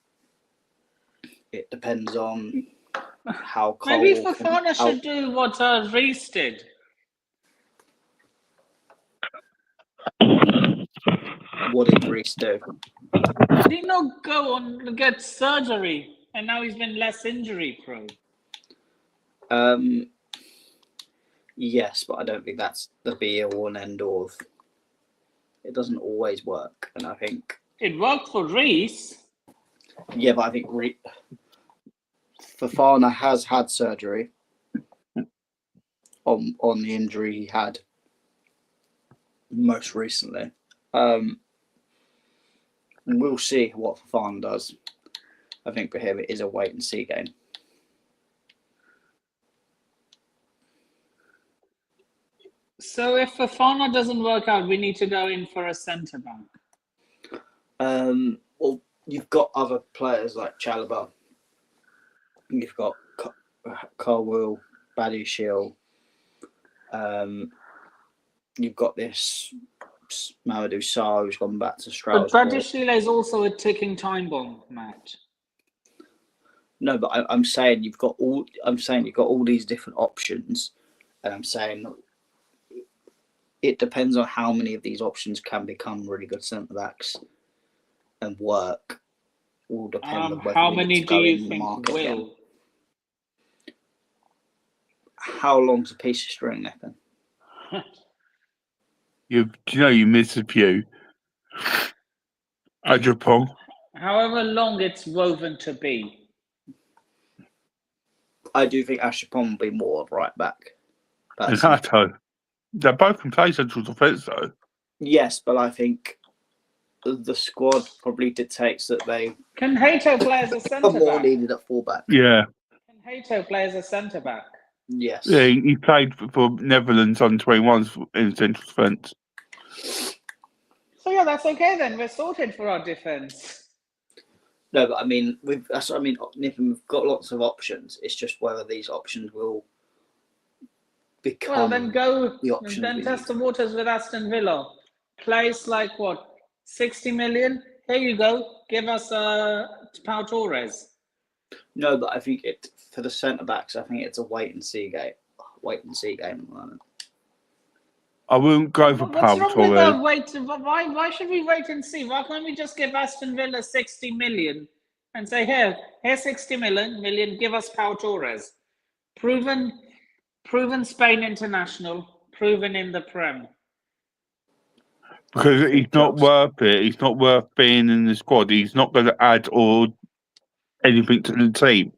It depends on how Cole. Maybe Fofana should do what Reece did. What did Reece do? Did he not go on to get surgery, and now he's been less injury prone? Yes, but I don't think that's the be all and end all of it doesn't always work. And I think It worked for Reese. yeah, but I think Fofana has had surgery on the injury he had most recently. We'll see what Fofana does. I think for him it is a wait and see game. So if Fofana doesn't work out, we need to go in for a centre back. Well, you've got other players like Chalobah. You've got Carwell, Badiashile. You've got this Mamadou Sarr who's gone back to But Strasbourg. Badiashile is also a ticking time bomb, Matt. No, but I'm saying you've got all. I'm saying you've got all these different options, and I'm saying it depends on how many of these options can become really good centre backs and work. Will depend on whether How we many need to do go you in the think market will? again. How long's a piece of string, Nathan? You miss a few. Japan. However long it's woven to be. I do think Ashipon will be more of right back. And Hato. They both can play central defence, though. Yes, but I think the squad probably dictates that they Can Hato play as a are centre more back? needed at fullback. Yeah. Can Hato play as a centre back? Yes. Yeah, he played for Netherlands on 21s in central defence. So yeah, that's okay then. We're sorted for our defence. No, but I mean, that's what I mean. Nathan, we've got lots of options. It's just whether these options will become. Well, then go. The options Then we test need. the waters with Aston Villa. Place like what? 60 million? Here you go. Give us Pau Torres. No, but I think it for the centre backs. I think it's a wait and see game. Wait and see game at the moment. I wouldn't go for What's wrong Torres. with that? Why should we wait and see? Why can't we just give Aston Villa 60 million and say, here's 60 million, give us Pau Torres. Proven Spain international, proven in the Prem. Because he's not worth it. He's not worth being in the squad. He's not going to add or anything to the team.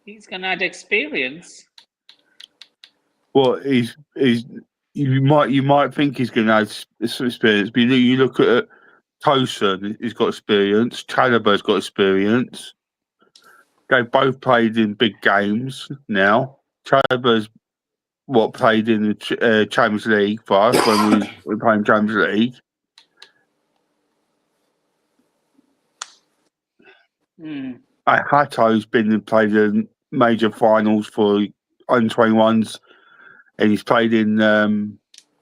He's going to add experience. Well, you might think he's going to add some experience, but you look at Tosin, he's got experience. Chalobah's got experience. They both played in big games now. Chalobah's played in the Champions League for us when we were playing Champions League. Hato's played in major finals for under 21s, and he's played in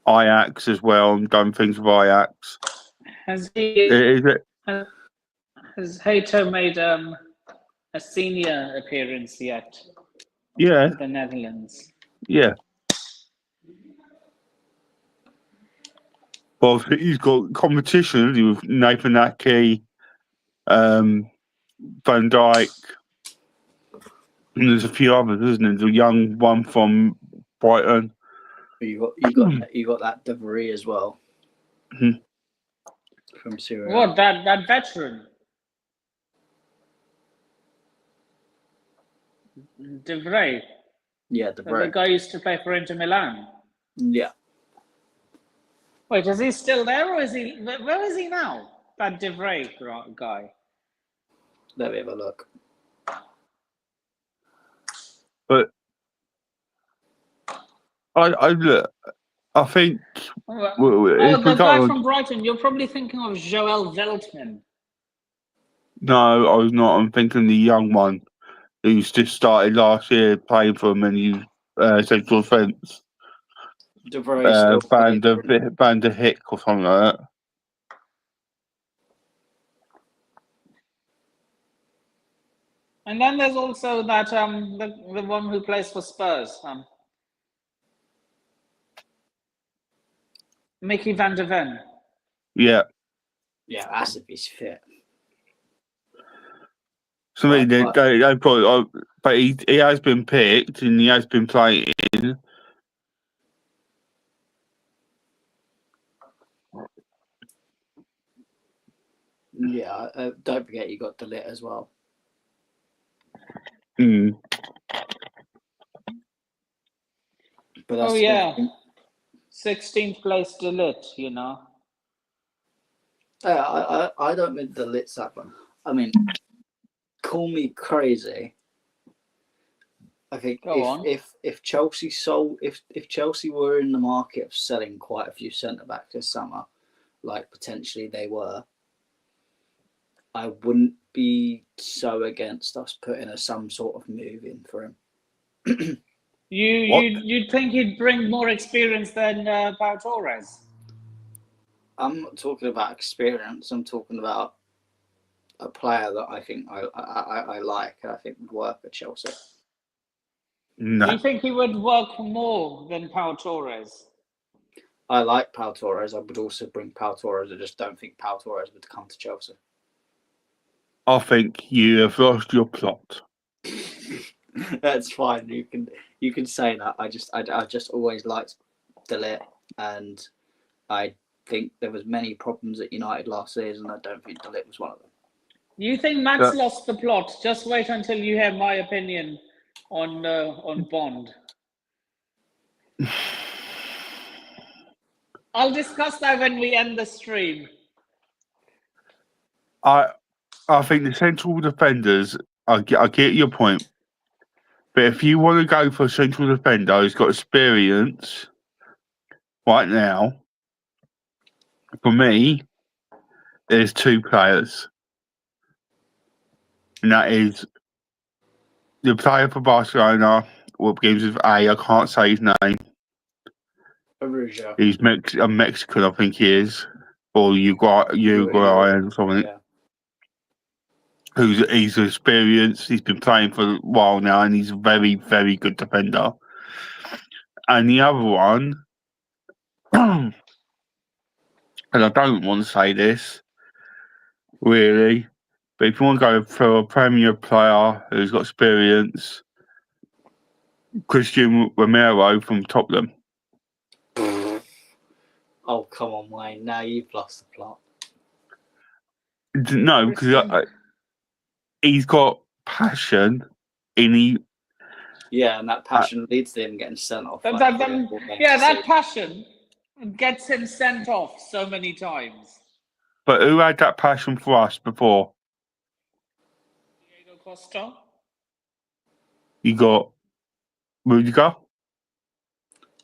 Ajax as well and done things with Ajax. Has Hato made a senior appearance yet? Yeah. The Netherlands. Yeah. Well, he's got competition with Nathan Ake, Van Dijk, and there's a few others, isn't there? The young one from Brighton. You got that De Vrij as well. Mm-hmm. From Syria. What, that veteran? De Vrij? Yeah, De Vrij. The guy used to play for Inter Milan? Yeah. Wait, is he still there or is he... Where is he now? That De Vrij guy? Let me have a look. But I think... the guy from Brighton. You're probably thinking of Joel Veltman. No, I was not. I'm thinking the young one who's just started last year playing for him and he's central defence. De Vrij Van der Hick or something like that. And then there's also that the one who plays for Spurs. Mickey van der Ven. Yeah, that's if he's fit. So they probably, but he has been picked and he has been playing. Yeah, don't forget you got Delit as well. Mm. But that's Oh yeah, 16th place Delit. I don't mean Delit's that one. I mean, call me crazy. I think Go on. if Chelsea if Chelsea were in the market of selling quite a few centre backs this summer, like potentially they were, I wouldn't be so against us putting some sort of move in for him. You'd think he'd bring more experience than Pau Torres? I'm not talking about experience. I'm talking about a player that I think I like and I think would work at Chelsea. Do No. you think he would work more than Pau Torres? I like Pau Torres. I would also bring Pau Torres. I just don't think Pau Torres would come to Chelsea. I think you have lost your plot. That's fine. You can say that. I just always liked Delit, and I think there was many problems at United last season. I don't think Delit was one of them. You think Matt's lost the plot? Just wait until you hear my opinion on Bond. I'll discuss that when we end the stream. I think the central defenders. I get your point, but if you want to go for a central defender who's got experience, right now, for me, there's two players, and that is the player for Barcelona. What begins with A? I can't say his name. Arujo. He's Mexican, I think he is, or Uruguayan or something. Yeah. He's experienced. He's been playing for a while now, and he's a very, very good defender. And the other one, and I don't want to say this, really, but if you want to go for a Premier player who's got experience, Christian Romero from Tottenham. Oh, come on, Wayne. Now you've lost the plot. No, because he's got passion Yeah, and that passion leads to him getting sent off. That passion gets him sent off so many times. But who had that passion for us before? Diego Costa. You got Rudiger.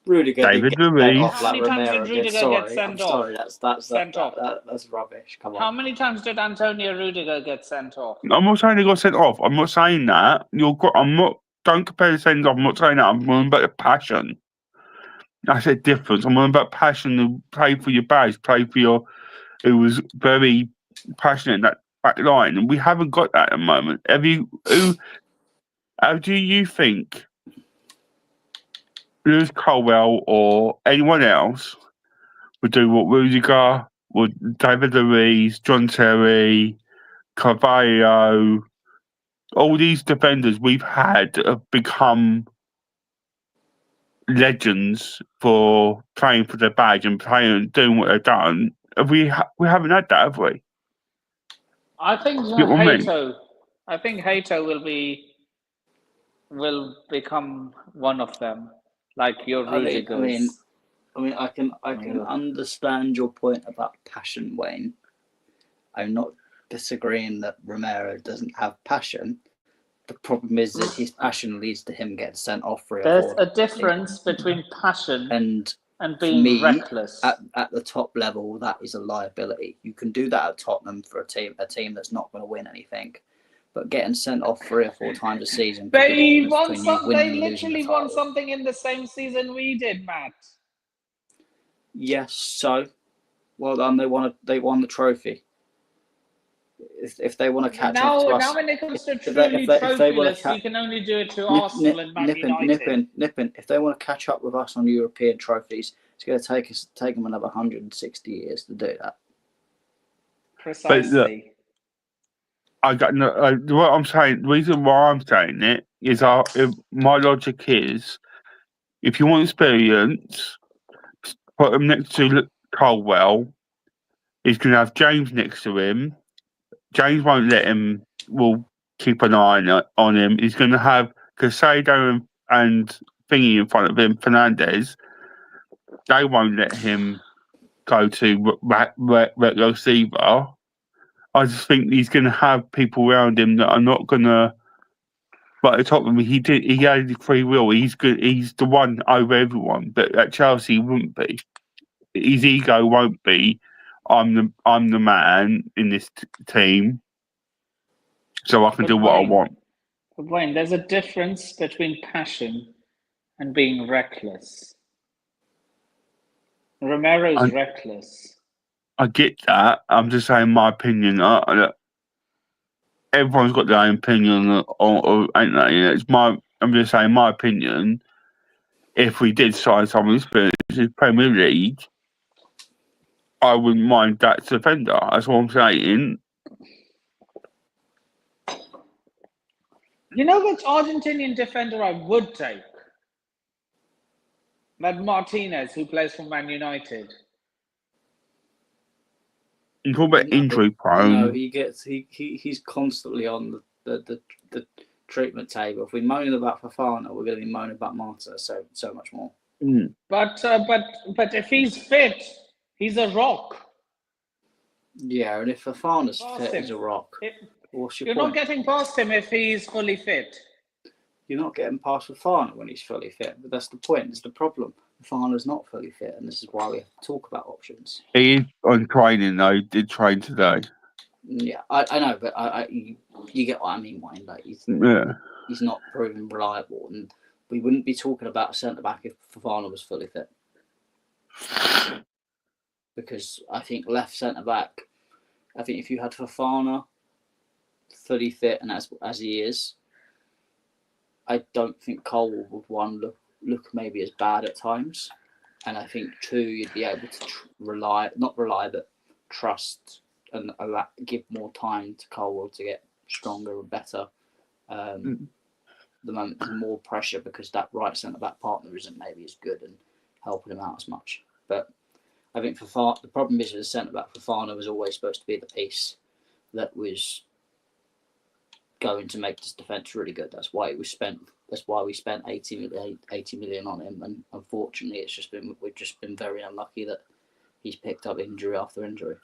David Luiz. How many times did Rudiger get sent off? That's rubbish. Come on. How many times did Antonio Rudiger get sent off? I'm not saying he got sent off. I'm not saying that. Don't compare the send off. I'm not saying that. I'm talking about the passion. That's a difference. I'm talking about passion to play for your badge, play for your. It was very passionate in that back line, and we haven't got that at the moment. How do you think Lewis Colwell or anyone else would do what Rudiger, would David Luiz, John Terry, Carvalho, all these defenders we've had have become legends for playing for their badge and playing and doing what they've done. We haven't had that, have we? I think I think Hato will become one of them, like your Rudigers. I can understand your point about passion, Wayne. I'm not disagreeing that Romero doesn't have passion. The problem is that his passion leads to him getting sent off for There's a difference between passion and being reckless. At the top level, that is a liability. You can do that at Tottenham for a team that's not going to win anything. But getting sent off 3 or 4 times a season. They literally won something in the same season we did, Matt. Yes, so well done. They won the trophy. If they want to catch up to us, now when it comes to truly trophyless, you can only do it to Arsenal and Man United. Nipping. If they want to catch up with us on European trophies, it's going to take them another 160 years to do that. Precisely. I got no. What I'm saying, the reason why I'm saying it is, my logic is, if you want experience, put him next to Colwell. He's going to have James next to him. James won't let him. Will keep an eye on him. He's going to have Casado and Thingy in front of him, Fernandez. They won't let him go to receiver. I just think he's going to have people around him that are not going to. But at the top of me, he had free will. He's good. He's the one over everyone. But at Chelsea, he wouldn't be. His ego won't be. I'm the man in this team, so I can do what I want. But Wayne, there's a difference between passion and being reckless. Romero's reckless. I get that. I'm just saying my opinion. Everyone's got their own opinion, or ain't they? I'm just saying my opinion. If we did sign someone experienced in Premier League, I wouldn't mind that defender. That's what I'm saying. You know which Argentinian defender I would take? That Martinez, who plays for Man United. You talk about injury prone. No, he's constantly on the treatment table. If we moan about Fofana, we're going to be moaning about Marta so much more. Mm. But if he's fit, he's a rock. Yeah, and if Fofana's fit, he's a rock. You're not getting past him if he's fully fit. You're not getting past Fofana when he's fully fit, but that's the point. It's the problem. Fofana's not fully fit, and this is why we have to talk about options. He is on training though. He did train today. Yeah, I know, but you get what I mean, Wayne. Like he's not proven reliable, and we wouldn't be talking about a centre back if Fofana was fully fit. Because I think left centre back, I think if you had Fofana fully fit and as he is, I don't think Cole would look maybe as bad at times, and I think two, you'd be able to trust and give more time to Cole to get stronger and better. The moment there's more pressure because that right centre back partner isn't maybe as good and helping him out as much. But I think the problem is with the centre back, Fofana was always supposed to be the piece that was going to make this defence really good. That's why we spent 80 million on him, and unfortunately we've just been very unlucky that he's picked up injury after injury.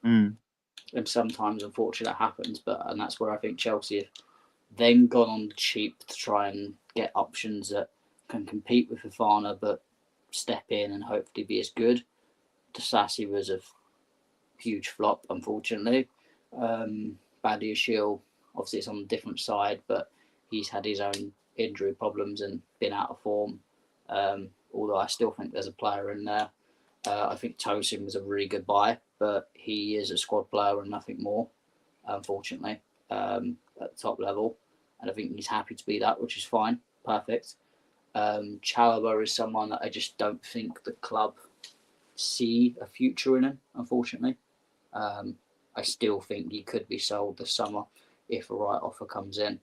And sometimes unfortunately that happens, and that's where I think Chelsea have then gone on the cheap to try and get options that can compete with Fofana but step in and hopefully be as good. Disasi was a huge flop, unfortunately. Badiashile, obviously it's on a different side, but he's had his own injury problems and been out of form. Although I still think there's a player in there. I think Tosin was a really good buy, but he is a squad player and nothing more, unfortunately, at the top level. And I think he's happy to be that, which is fine. Perfect. Chalobah is someone that I just don't think the club see a future in him, unfortunately. I still think he could be sold this summer if a right offer comes in.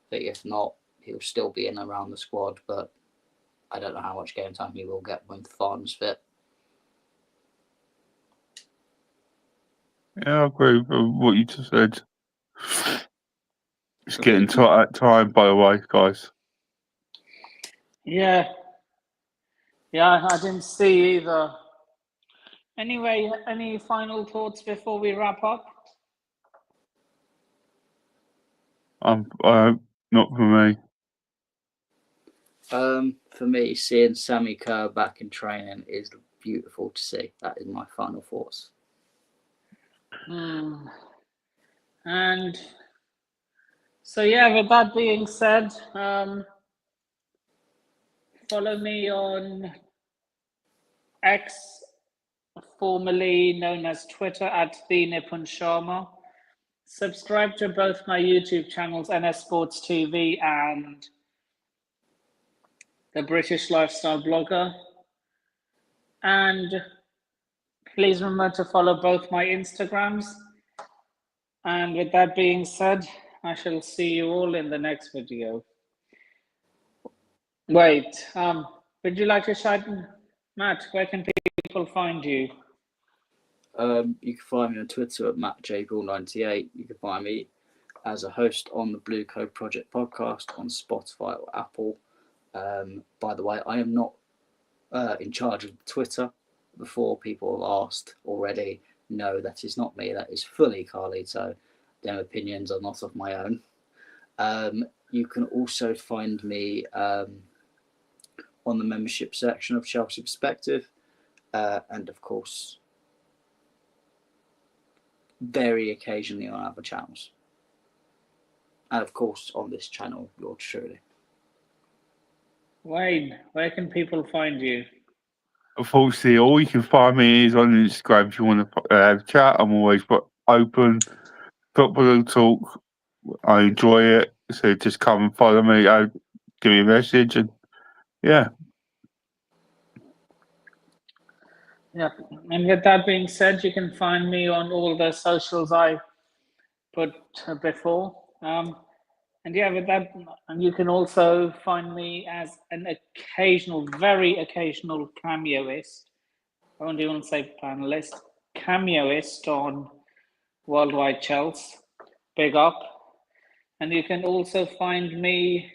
But if not, he'll still be in around the squad, but I don't know how much game time he will get when Fofana's fit. Yeah, I agree with what you just said. It's getting time, by the way, guys. Yeah, I didn't see either. Anyway, any final thoughts before we wrap up? Not for me. For me, seeing Sammy Kerr back in training is beautiful to see. That is my final thoughts. And so, with that being said, follow me on X, formerly known as Twitter, at the Nipun Sharma. Subscribe to both my YouTube channels, NS Sports TV and the British Lifestyle Blogger. And please remember to follow both my Instagrams. And with that being said, I shall see you all in the next video. Wait, would you like to shout, Matt, where can people find you? You can find me on Twitter at MattJBall98. You can find me as a host on the Blue Code Project podcast on Spotify or Apple. By the way, I am not in charge of Twitter. Before people have asked already, no, that is not me. That is fully Carlito. Them opinions are not of my own. You can also find me on the membership section of Chelsea Perspective, and of course, very occasionally on other channels. And of course, on this channel, yours truly. Wayne, where can people find you? Unfortunately, all you can find me is on Instagram. If you want to have a chat, I'm always open. Football talk. I enjoy it. So just come and follow me. Give me a message, and yeah. Yeah, and with that being said, you can find me on all the socials I put before. And yeah, with that, and you can also find me as an occasional, very occasional cameoist. I won't even say panelist, cameoist on Worldwide Chelsea. Big up. And you can also find me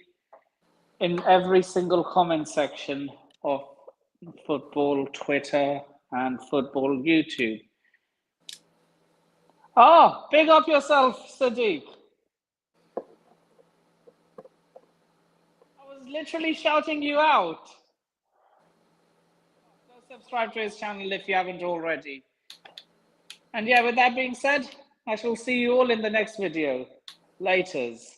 in every single comment section of football Twitter and football YouTube. Oh, big up yourself, Sadiq. I was literally shouting you out. Go subscribe to his channel if you haven't already. And yeah, with that being said, I shall see you all in the next video. Laters.